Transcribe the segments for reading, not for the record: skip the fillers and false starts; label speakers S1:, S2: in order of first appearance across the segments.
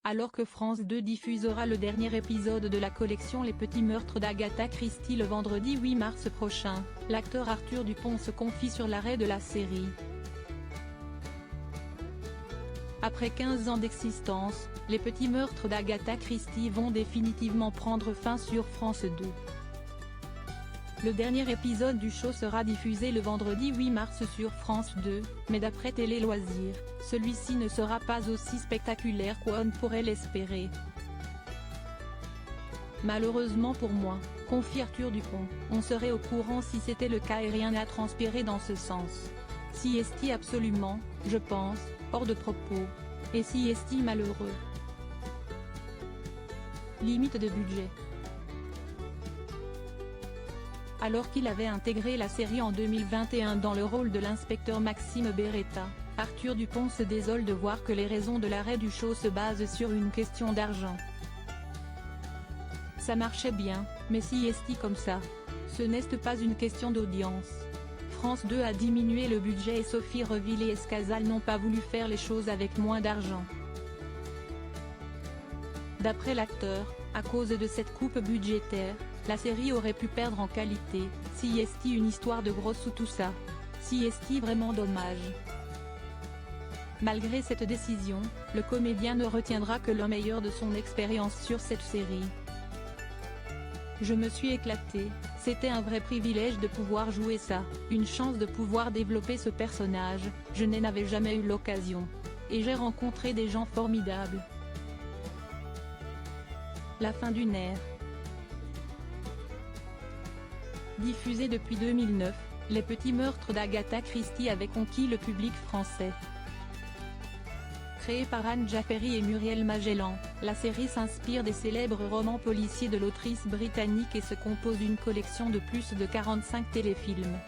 S1: Alors que France 2 diffusera le dernier épisode de la collection Les Petits Meurtres d'Agatha Christie le vendredi 8 mars prochain, l'acteur Arthur Dupont se confie sur l'arrêt de la série. Après 15 ans d'existence, Les Petits Meurtres d'Agatha Christie vont définitivement prendre fin sur France 2. Le dernier épisode du show sera diffusé le vendredi 8 mars sur France 2, mais d'après Télé Loisirs, celui-ci ne sera pas aussi spectaculaire qu'on pourrait l'espérer. Malheureusement pour moi, confie Arthur Dupont, on serait au courant si c'était le cas et rien n'a transpiré dans ce sens. Si est absolument, je pense, hors de propos. Et si est malheureux. Limite de budget. Alors qu'il avait intégré la série en 2021 dans le rôle de l'inspecteur Maxime Beretta, Arthur Dupont se désole de voir que les raisons de l'arrêt du show se basent sur une question d'argent. Ça marchait bien, mais si est comme ça. Ce n'est pas une question d'audience. France 2 a diminué le budget et Sophie Reville et Escazal n'ont pas voulu faire les choses avec moins d'argent. D'après l'acteur, à cause de cette coupe budgétaire, la série aurait pu perdre en qualité. Si est une histoire de gros sous tout ça. Si est vraiment dommage. Malgré cette décision, le comédien ne retiendra que le meilleur de son expérience sur cette série. Je me suis éclaté, c'était un vrai privilège de pouvoir jouer ça, une chance de pouvoir développer ce personnage, je n'en avais jamais eu l'occasion. Et j'ai rencontré des gens formidables. La fin d'une ère. Diffusé depuis 2009, Les Petits Meurtres d'Agatha Christie avait conquis le public français. Créée par Anne Jaffery et Muriel Magellan, la série s'inspire des célèbres romans policiers de l'autrice britannique et se compose d'une collection de plus de 45 téléfilms.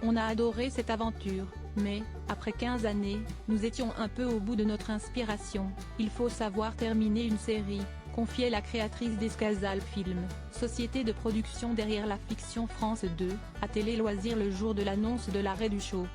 S1: On a adoré cette aventure, mais, après 15 années, nous étions un peu au bout de notre inspiration, il faut savoir terminer une série, confiait la créatrice d'Escazal Film, société de production derrière la fiction France 2, à Télé Loisirs le jour de l'annonce de l'arrêt du show.